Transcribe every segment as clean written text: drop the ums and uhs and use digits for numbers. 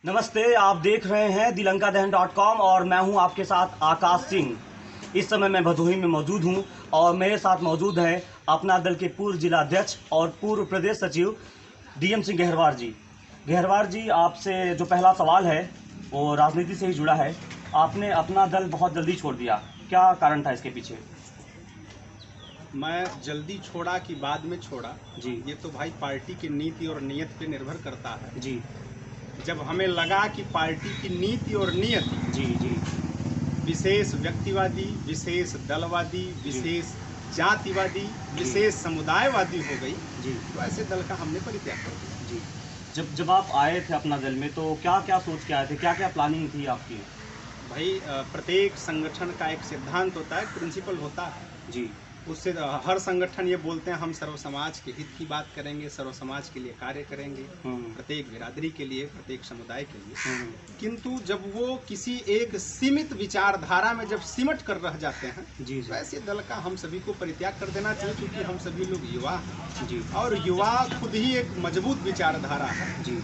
नमस्ते, आप देख रहे हैं दिलंकादहन.com और मैं हूं आपके साथ आकाश सिंह। इस समय मैं भदोही में मौजूद हूं और मेरे साथ मौजूद हैं अपना दल के पूर्व जिला अध्यक्ष और पूर्व प्रदेश सचिव डीएम सिंह गहरवार जी। गहरवार जी, आपसे जो पहला सवाल है वो राजनीति से ही जुड़ा है। आपने अपना दल बहुत जल्दी छोड़ दिया, क्या कारण था इसके पीछे? मैं जल्दी छोड़ा कि बाद में छोड़ा जी ये तो भाई पार्टी की नीति और नियत पे निर्भर करता है। जी जब हमें लगा कि पार्टी की नीति और नियति जी जी विशेष व्यक्तिवादी, विशेष दलवादी, विशेष जातिवादी, विशेष समुदायवादी हो गई, जी तो ऐसे दल का हमने परित्याग कर दिया। जी जब आप आए थे अपना दल में तो क्या क्या सोच के आए थे, क्या क्या प्लानिंग थी आपकी? भाई प्रत्येक संगठन का एक सिद्धांत होता है, प्रिंसिपल होता है। जी उससे हर संगठन ये बोलते हैं हम सर्व समाज के हित की बात करेंगे, सर्व समाज के लिए कार्य करेंगे, प्रत्येक बिरादरी के लिए, प्रत्येक समुदाय के लिए। किंतु जब वो किसी एक सीमित विचारधारा में जब सिमट कर रह जाते हैं, जी तो ऐसे दल का हम सभी को परित्याग कर देना चाहिए, क्योंकि हम सभी लोग युवा हैं जी और युवा खुद ही एक मजबूत विचारधारा है। जी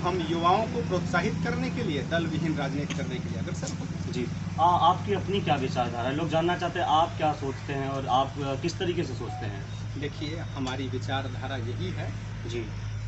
हम युवाओं को प्रोत्साहित करने के लिए, दल विहीन राजनीति करने के लिए अग्रसर होते हैं। जी आपकी अपनी क्या विचारधारा है? लोग जानना चाहते हैं आप क्या सोचते हैं और आप किस तरीके से सोचते हैं? देखिए, हमारी विचारधारा यही है जी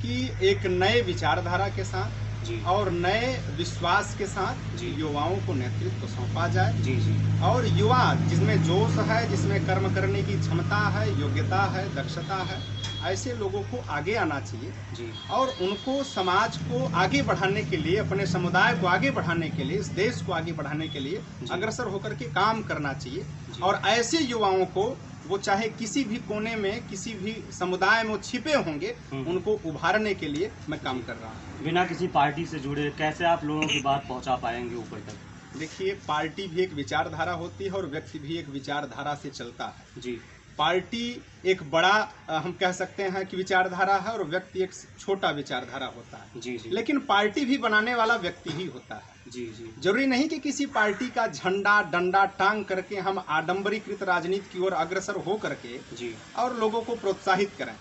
कि एक नए विचारधारा के साथ जी और नए विश्वास के साथ जी युवाओं को नेतृत्व सौंपा जाए जी जी और युवा जिसमें जोश है, जिसमें कर्म करने की क्षमता है, योग्यता है, दक्षता है, ऐसे लोगों को आगे आना चाहिए जी और उनको समाज को आगे बढ़ाने के लिए, अपने समुदाय को आगे बढ़ाने के लिए, इस देश को आगे बढ़ाने के लिए अग्रसर होकर के काम करना चाहिए। और ऐसे युवाओं को, वो चाहे किसी भी कोने में, किसी भी समुदाय में छिपे होंगे, उनको उभारने के लिए मैं काम कर रहा हूँ। बिना किसी पार्टी से जुड़े कैसे आप लोगों की बात पहुंचा पाएंगे ऊपर तक? देखिए, पार्टी भी एक विचारधारा होती है और व्यक्ति भी एक विचारधारा से चलता है। जी पार्टी एक बड़ा हम कह सकते हैं कि विचारधारा है और व्यक्ति एक छोटा विचारधारा होता है। जी जी लेकिन पार्टी भी बनाने वाला व्यक्ति ही होता है। जी जी जरूरी नहीं कि किसी पार्टी का झंडा डंडा टांग करके हम आडंबरीकृत राजनीति की ओर अग्रसर हो करके जी और लोगों को प्रोत्साहित करें।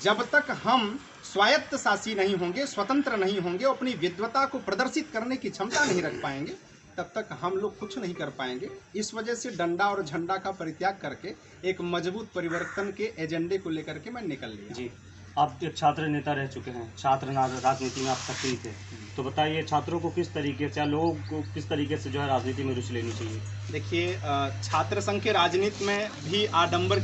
जब तक हम स्वायत्त शासी नहीं होंगे, स्वतंत्र नहीं होंगे, अपनी विद्वता को प्रदर्शित करने की क्षमता नहीं रख पाएंगे, तब तक हम लोग कुछ नहीं कर पाएंगे। इस वजह से डंडा और झंडा का परित्याग करके एक मजबूत परिवर्तन के एजेंडे को लेकर के मैं निकल लिया। जी आप एक छात्र नेता रह चुके हैं, छात्र राजनीति में आप सक्रिय थे, तो बताइए छात्रों को किस तरीके से या लोगों को किस तरीके से जो है राजनीति में रुचि लेनी चाहिए? देखिए, छात्र संघ के राजनीति में भी आडंबर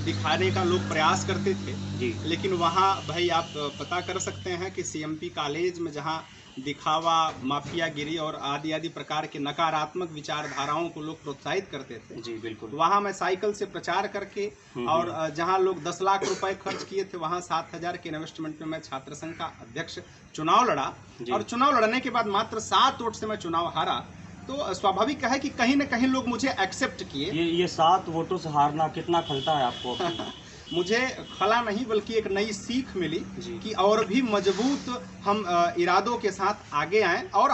दिखाने का लोग प्रयास करते थे जी लेकिन वहाँ भाई आप पता कर सकते हैं कि सीएमपी कॉलेज में जहाँ दिखावा, माफियागिरी और आदि आदि प्रकार के नकारात्मक विचारधाराओं को लोग प्रोत्साहित करते थे। जी बिल्कुल। वहाँ मैं साइकिल से प्रचार करके और जहाँ लोग 10 लाख रुपए खर्च किए थे, वहाँ 7,000 के इन्वेस्टमेंट में मैं छात्र संघ का अध्यक्ष चुनाव लड़ा और चुनाव लड़ने के बाद मात्र 7 वोट से मैं चुनाव हारा। तो स्वाभाविक है कि कहीं न कहीं लोग मुझे एक्सेप्ट किए। ये 7 वोटों से हारना कितना खलता है आपको? मुझे खला नहीं बल्कि एक नई सीख मिली कि और भी मजबूत हम इरादों के साथ आगे आएं और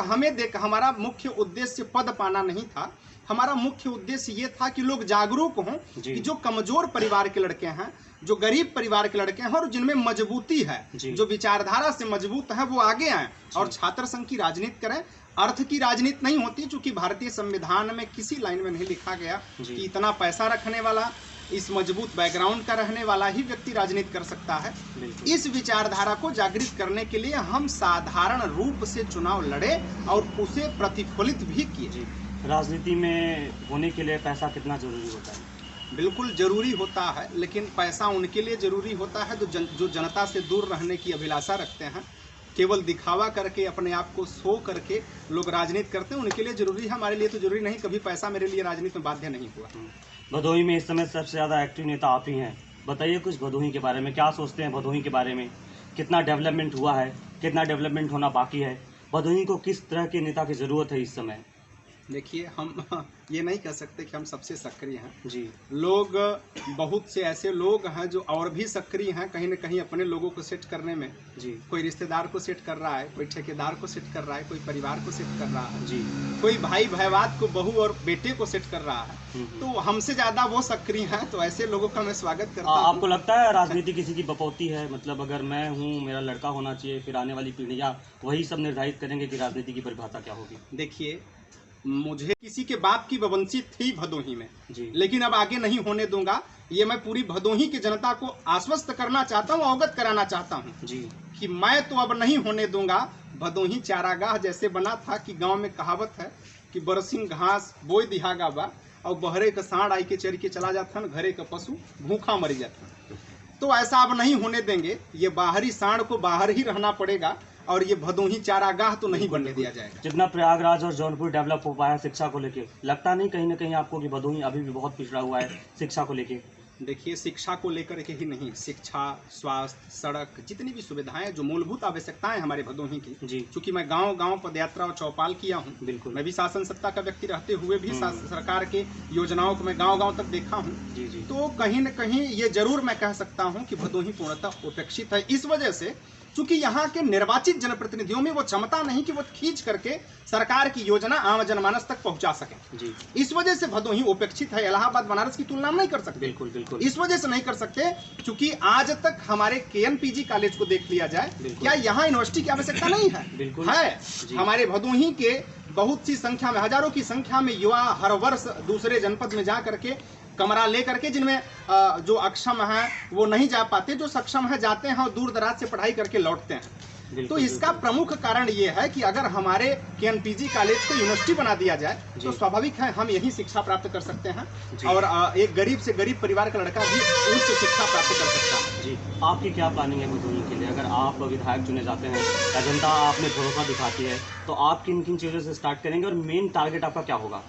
हमारा मुख्य उद्देश्य पद पाना नहीं था। हमारा मुख्य उद्देश्य ये था कि लोग जागरूक हों कि जो कमजोर परिवार के लड़के हैं, जो गरीब परिवार के लड़के हैं और जिनमें मजबूती है, जो विचारधारा से मजबूत है, वो आगे आएं और छात्र संघ की राजनीति करें। अर्थ की राजनीति नहीं होती, चूंकि भारतीय संविधान में किसी लाइन में नहीं लिखा गया कि इतना पैसा रखने वाला, इस मजबूत बैकग्राउंड का रहने वाला ही व्यक्ति राजनीति कर सकता है। इस विचारधारा को जागृत करने के लिए हम साधारण रूप से चुनाव लड़े और उसे प्रतिफलित भी किए। राजनीति में होने के लिए पैसा कितना जरूरी होता है? बिल्कुल जरूरी होता है, लेकिन पैसा उनके लिए जरूरी होता है जो जनता से दूर रहने की अभिलाषा रखते हैं। केवल दिखावा करके, अपने आप को शो करके लोग राजनीति करते हैं, उनके लिए जरूरी है। हमारे लिए तो जरूरी नहीं। कभी पैसा मेरे लिए राजनीति में बाध्य नहीं हुआ। भदोही में इस समय सबसे ज़्यादा एक्टिव नेता आप ही हैं। बताइए कुछ भदोही के बारे में, क्या सोचते हैं भदोही के बारे में? कितना डेवलपमेंट हुआ है, कितना डेवलपमेंट होना बाकी है? भदोही को किस तरह के नेता की ज़रूरत है इस समय? देखिए, हम ये नहीं कह सकते कि हम सबसे सक्रिय हैं जी लोग। बहुत से ऐसे लोग हैं जो और भी सक्रिय हैं कहीं न कहीं अपने लोगों को सेट करने में। जी कोई रिश्तेदार को सेट कर रहा है, कोई ठेकेदार को सेट कर रहा है, कोई परिवार को सेट कर रहा है, जी कोई भाई भैवात को, बहू और बेटे को सेट कर रहा है। तो हमसे ज़्यादा वो सक्रिय हैं, तो ऐसे लोगों का मैं स्वागत करता हूँ। आपको लगता है राजनीति किसी की बपौती है? मतलब अगर मैं हूँ, मेरा लड़का होना चाहिए, फिर आने वाली पीढ़ियाँ वही सब निर्धारित करेंगे कि राजनीति की परिभाषा क्या होगी? देखिए, मुझे किसी के बाप की बवंशी थी भदोही में, जी लेकिन अब आगे नहीं होने दूंगा। ये मैं पूरी भदोही की जनता को आश्वस्त करना चाहता हूँ, अवगत कराना चाहता हूँ जी कि मैं तो अब नहीं होने दूंगा। भदोही चारागाह जैसे बना था कि गांव में कहावत है कि बरसिंग घास बोई दिहागा बा और बहरे का सांड आई के चर के चला जाता न, घरे का पशु भूखा मर जाता। तो ऐसा अब नहीं होने देंगे। ये बाहरी सांड को बाहर ही रहना पड़ेगा और ये भदोही चारागाह तो नहीं बनने दिया जाएगा। जितना प्रयागराज और जौनपुर डेवलप हो पाया शिक्षा को लेके, लगता नहीं कहीं ना कहीं आपको कि भदोही अभी भी बहुत पिछड़ा हुआ है शिक्षा को लेके? देखिए, शिक्षा को लेकर के ही नहीं, शिक्षा, स्वास्थ्य, सड़क, जितनी भी सुविधाएं जो मूलभूत आवश्यकताएं हमारे भदोही की। जी चूंकि मैं गांव गांव पदयात्रा और चौपाल किया हूं, बिल्कुल। मैं भी शासन सत्ता का व्यक्ति रहते हुए भी सरकार के योजनाओं को मैं गांव गांव तक देखा हूं। जी जी तो कहीं न कहीं ये जरूर मैं कह सकता हूं कि भदोही पूर्णतः उपेक्षित है। इस वजह से चूंकि यहाँ के निर्वाचित जनप्रतिनिधियों में वो क्षमता नहीं कि वो खींच करके सरकार की योजना आम जनमानस तक पहुंचा सके। जी इस वजह से भदोही उपेक्षित है। इलाहाबाद बनारस की तुलना हम नहीं कर सकते। बिल्कुल बिल्कुल। इस वजह से नहीं कर सकते क्योंकि आज तक हमारे केएनपीजी कॉलेज को देख लिया जाए, क्या यहाँ यूनिवर्सिटी की आवश्यकता नहीं है? बिल्कुल है। हमारे भदोही के बहुत सी संख्या में, हजारों की संख्या में युवा हर वर्ष दूसरे जनपद में जा करके कमरा ले करके, जिनमें जो अक्षम है वो नहीं जा पाते, जो सक्षम है जाते हैं और दूर दराज से पढ़ाई करके लौटते हैं। तो इसका प्रमुख कारण ये है कि अगर हमारे केएनपीजी कॉलेज को यूनिवर्सिटी बना दिया जाए तो स्वाभाविक है हम यही शिक्षा प्राप्त कर सकते हैं और एक गरीब से गरीब परिवार का लड़का भी उच्च शिक्षा प्राप्त कर सकता है। जी, आपकी क्या प्लानिंग है भदोही के लिए? अगर आप विधायक चुने जाते हैं या जनता आप में भरोसा दिखाती है तो आप किन किन चीज़ों से स्टार्ट करेंगे और मेन टारगेट आपका क्या होगा?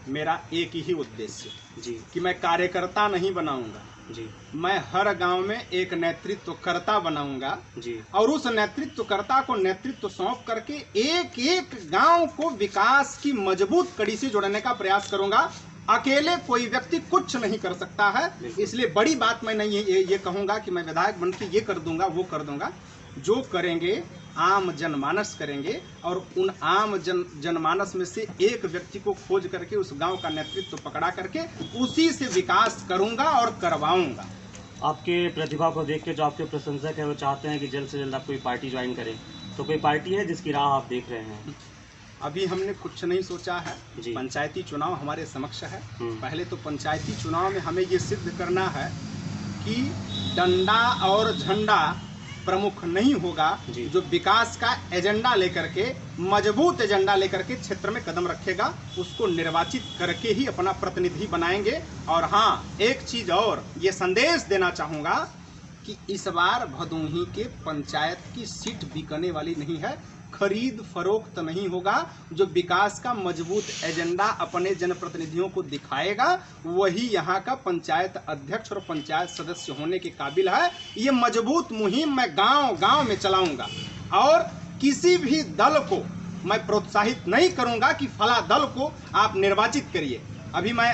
मेरा एक ही उद्देश्य जी कि मैं कार्यकर्ता नहीं बनाऊंगा जी, मैं हर गांव में एक नेतृत्वकर्ता बनाऊंगा जी और उस नेतृत्वकर्ता को नेतृत्व सौंप करके एक एक गांव को विकास की मजबूत कड़ी से जोड़ने का प्रयास करूंगा। अकेले कोई व्यक्ति कुछ नहीं कर सकता है, इसलिए बड़ी बात मैं नहीं ये कहूंगा कि मैं विधायक बन के ये कर दूंगा वो कर दूंगा। जो करेंगे आम जनमानस करेंगे और उन आम जनमानस में से एक व्यक्ति को खोज करके उस गांव का नेतृत्व पकड़ा करके उसी से विकास करूंगा और करवाऊंगा। आपके प्रतिभा को देख के जो आपके प्रशंसक है वो चाहते हैं कि जल्द से जल्द आप कोई पार्टी ज्वाइन करें, तो कोई पार्टी है जिसकी राह आप देख रहे हैं? अभी हमने कुछ नहीं सोचा है। जी। पंचायती चुनाव हमारे समक्ष है। पहले तो पंचायती चुनाव में हमें ये सिद्ध करना है कि डंडा और झंडा प्रमुख नहीं होगा, जो विकास का एजेंडा लेकर के, मजबूत एजेंडा लेकर के क्षेत्र में कदम रखेगा, उसको निर्वाचित करके ही अपना प्रतिनिधि बनाएंगे। और हाँ, एक चीज और ये संदेश देना चाहूंगा कि इस बार भदोही के पंचायत की सीट बिकने वाली नहीं है, खरीद फरोख्त नहीं होगा। जो विकास का मजबूत एजेंडा अपने जनप्रतिनिधियों को दिखाएगा वही यहाँ का पंचायत अध्यक्ष और पंचायत सदस्य होने के काबिल है। ये मजबूत मुहिम मैं गांव गांव में चलाऊंगा और किसी भी दल को मैं प्रोत्साहित नहीं करूंगा कि फला दल को आप निर्वाचित करिए। अभी मैं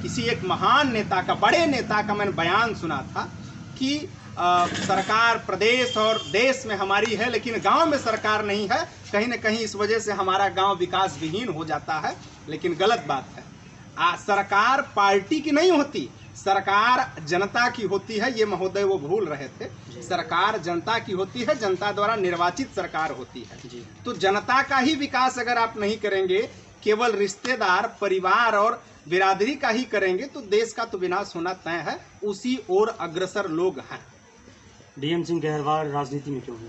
किसी एक महान नेता का, बड़े नेता का मैंने बयान सुना था कि सरकार प्रदेश और देश में हमारी है लेकिन गांव में सरकार नहीं है, कहीं न कहीं इस वजह से हमारा गांव विकास विहीन हो जाता है। लेकिन गलत बात है। सरकार पार्टी की नहीं होती, सरकार जनता की होती है। ये महोदय वो भूल रहे थे। सरकार जनता की होती है, जनता द्वारा निर्वाचित सरकार होती है। तो जनता का ही विकास अगर आप नहीं करेंगे, केवल रिश्तेदार, परिवार और बिरादरी का ही करेंगे, तो देश का तो विनाश होना तय है। उसी ओर अग्रसर लोग हैं। डीएम सिंह गहरवाल राजनीति में क्यों है?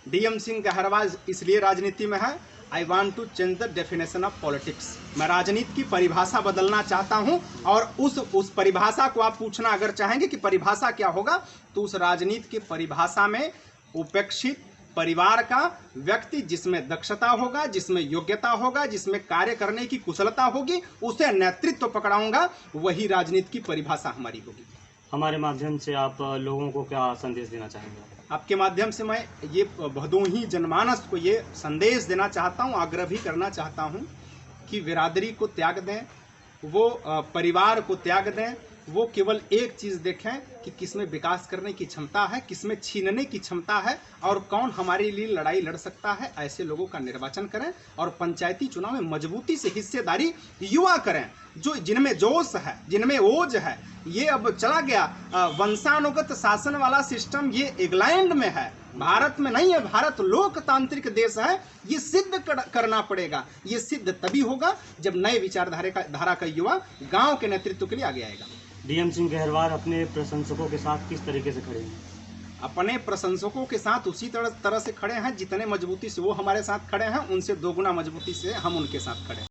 डीएम सिंह गहरवाल इसलिए राजनीति में है, I want to change the definition of politics. मैं राजनीति की परिभाषा बदलना चाहता हूं और उस परिभाषा को आप पूछना अगर चाहेंगे कि परिभाषा क्या होगा, तो उस राजनीति की परिभाषा में उपेक्षित परिवार का व्यक्ति जिसमें दक्षता होगा, जिसमें योग्यता होगा, जिसमें कार्य करने की कुशलता होगी, उसे नेतृत्व पकड़ाऊंगा, वही राजनीति की परिभाषा हमारी होगी। हमारे माध्यम से आप लोगों को क्या संदेश देना चाहेंगे? आपके माध्यम से मैं ये भदोही जनमानस को ये संदेश देना चाहता हूँ, आग्रह भी करना चाहता हूँ कि बिरादरी को त्याग दें, वो परिवार को त्याग दें, वो केवल एक चीज़ देखें कि किसमें विकास करने की क्षमता है, किसमें छीनने की क्षमता है और कौन हमारे लिए लड़ाई लड़ सकता है। ऐसे लोगों का निर्वाचन करें और पंचायती चुनाव में मजबूती से हिस्सेदारी युवा करें, जो जिनमें जोश है, जिनमें ओज है। ये अब चला गया वंशानुगत शासन वाला सिस्टम, ये इंग्लैंड में है, भारत में नहीं है। भारत लोकतांत्रिक देश है, ये सिद्ध करना पड़ेगा। ये सिद्ध तभी होगा जब नए विचारधारा का युवा गांव के नेतृत्व के लिए आगे आएगा। डीएम सिंह गहरवार अपने प्रशंसकों के साथ किस तरीके से खड़े हैं? अपने प्रशंसकों के साथ उसी तरह से खड़े हैं जितने मजबूती से वो हमारे साथ खड़े हैं, उनसे दोगुना मजबूती से हम उनके साथ खड़े हैं।